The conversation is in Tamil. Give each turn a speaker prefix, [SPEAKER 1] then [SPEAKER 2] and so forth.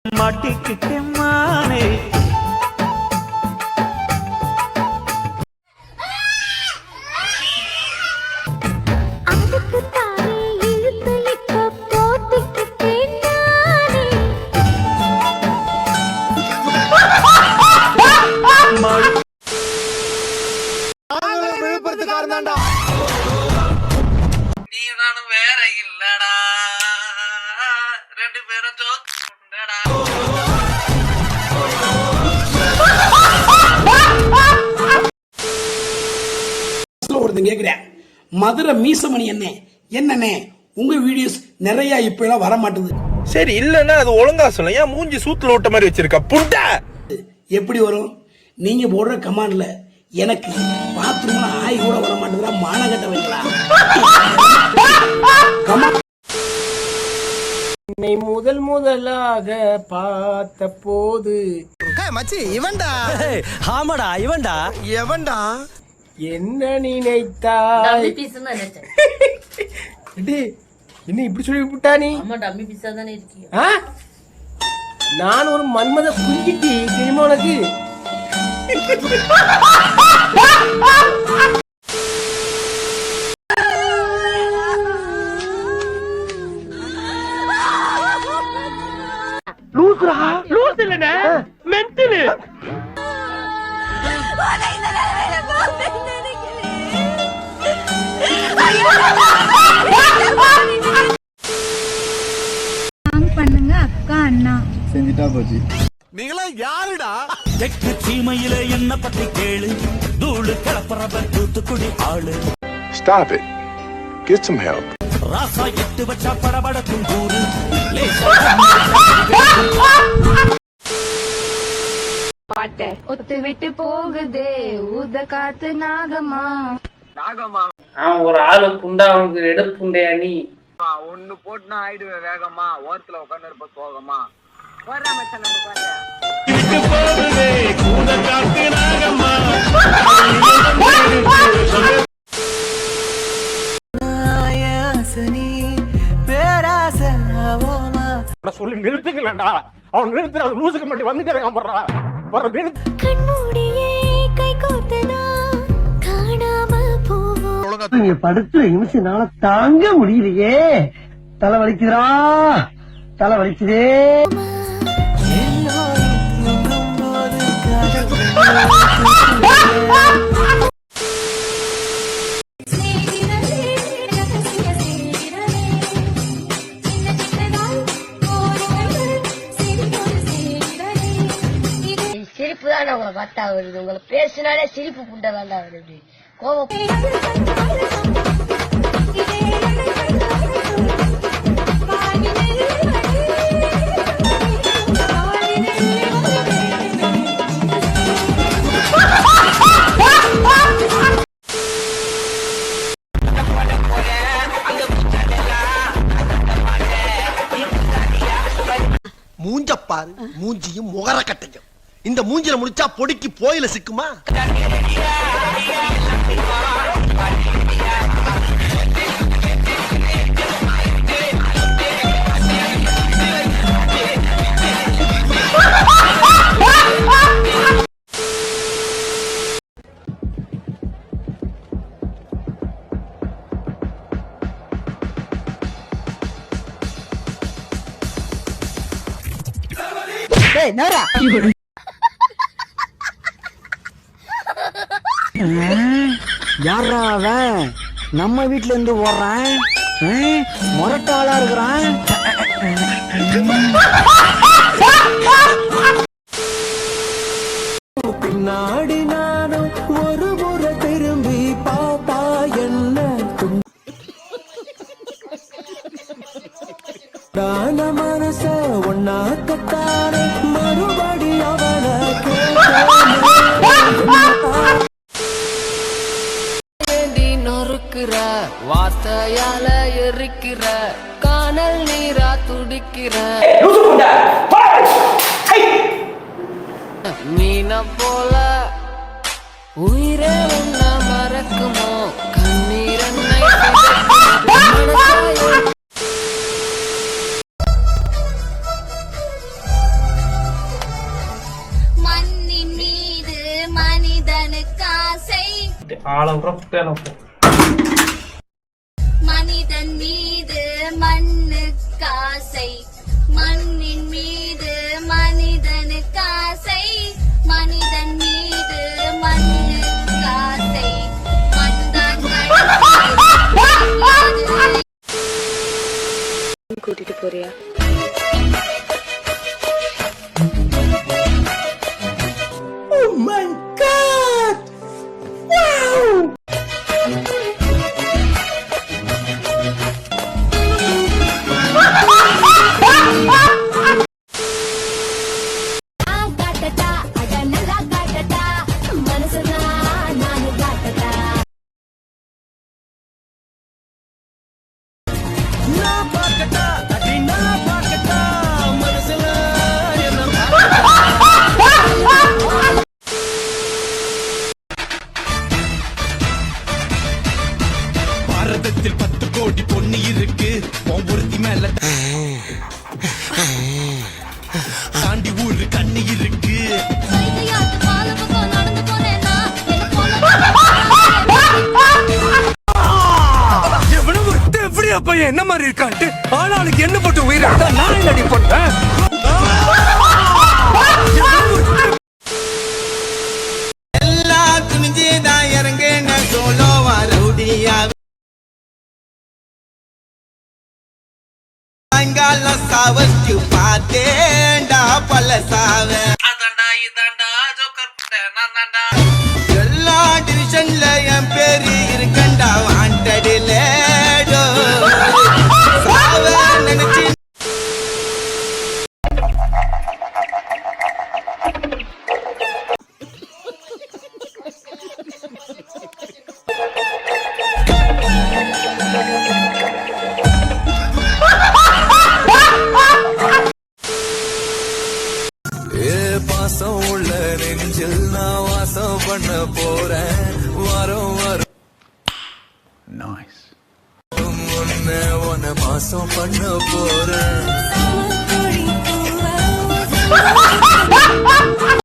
[SPEAKER 1] மாட்டிக்கிட்டேமானே
[SPEAKER 2] வேற இல்லடா ரெண்டு பேரும் ஜோக்
[SPEAKER 3] கேக்குறேன். மதுரை மீசமணி என்னண்ணே உங்க வீடியோஸ் நிறைய இப்ப எல்லாம் வர மாட்டுது.
[SPEAKER 4] சரி இல்லன்னா அது ஒழுங்கா சொல்ல. ஏன் மூஞ்சி சூத்துல விட்ட மாதிரி வச்சிருக்க புட்டா?
[SPEAKER 3] எப்படி வரும்? நீங்க போடுற கமாண்ட்ல எனக்கு பாத்ரூம்ல ஆய் கூட வர மாட்டேங்குதா மானகட்ட வைக்கலாம்.
[SPEAKER 5] என்னை முதலாக பார்த்த போது
[SPEAKER 6] மச்சி இவன்டா.
[SPEAKER 7] ஆமாடா இவன்டா.
[SPEAKER 6] எவன்டா?
[SPEAKER 5] என்ன நினைத்தா என்ன இப்படி சொல்லி விட்டா நீ? நான் ஒரு மன்மத குஞ்சிட்டி தெரியுமா உனக்கு? லூசுரா? லூசு இல்லனே, மென்டல்.
[SPEAKER 8] பண்ணுங்க அக்கா அண்ணா
[SPEAKER 6] செஞ்சிட்டா போச்சு.
[SPEAKER 4] நீங்களா யாருடா?
[SPEAKER 1] எட்டு தீமையில என்ன பத்தி கேளு, தூளு கலப்பறவர் தூத்துக்குடி ஆளு.
[SPEAKER 9] Stop it. Get some help.
[SPEAKER 1] ராசா எட்டு வச்சா படபடக்கும் கூறு.
[SPEAKER 8] பாட்ட ஒத்து விட்டு போகுதே ஊத காத்து நாகமா.
[SPEAKER 5] ஒரு ஆளு குண்டா அவனுக்கு எடுப்புண்டையா நீ?
[SPEAKER 2] ஒண்ணு போட்டுனா ஆயிடுவேன் வேகமா, ஓரத்துல உட்காந்து இருப்ப சோகமா.
[SPEAKER 4] சொல்லி நிறுத்துக்கலடா. அவன் நிறுத்துற லூசுக்கு மட்டும் வந்துட்டே போடுறா.
[SPEAKER 8] கண்மூடியே கை கோத்தனா காணாமல் போவோம்.
[SPEAKER 5] நீங்க படுத்துற நிமிஷம்னால தாங்க முடியலையே. தலை வலிக்குதுடா, தலை வலிக்குதே.
[SPEAKER 10] சிரிப்பு தான் உங்களை பார்த்தா வருது. உங்களை பேசினாலே சிரிப்பு புண்ட வேண்டாம் வருது. கோபம்
[SPEAKER 6] மூஞ்சப்பாரு மூஞ்சியும் முகர கட்டையும். இந்த மூஞ்சில முடிச்சா பொடிக்கு போயில சிக்குமா?
[SPEAKER 7] யாரா அவன்? நம்ம வீட்டுல இருந்து ஓடுறான், முரட்டாளா இருக்கிறான். பின்னாடி நானும் ஒரு முறை திரும்பி பாப்பா என்ன தான மனச ஒன்னா கத்தானே மறுபடி அவன
[SPEAKER 10] நொறுக்கிற வார்த்தையால எரிக்கிற காணல் நீரா துடிக்கிற மீன போல உயிரே உன்ன மறக்குமோ கண்ணீர் என்னை
[SPEAKER 8] மனிதன் மீது மண்ணுக்கு ஆசை, மண்ணின் மீது மனிதனுக்கு ஆசை, மனிதன் மீது மண்ணுக்கு ஆசை, மண்தான் கூட்டிட்டு போறியா?
[SPEAKER 1] பாரதத்தில் 10 கோடி பொண்ணு இருக்கு, ஒவ்வொருத்தி மேல தாண்டி ஊரு கண்ணு இருக்கு. எப்படியா பையன் என்ன மாதிரி இருக்கான்ட்டு ஆளாளுக்கு என்ன போட்டு உயிரிழந்தா நான் என்னடி பண்ணேன்?
[SPEAKER 7] எல்லா துணிஞ்சுதான் இறங்க சோலோ வரூடியா சாயங்காலம் சாவச்சு பார்த்தேன்டா பல சாவ எல்லா டிவிஷன்ல என் பேரு இருக்கண்டா வாண்டடில சாவ நினைச்சு
[SPEAKER 1] பாசம் உள்ள நெஞ்சில் நான் வாசம் பண்ண போறேன், வரும் வரும் உன்னை மாசம் பண்ண போறேன்.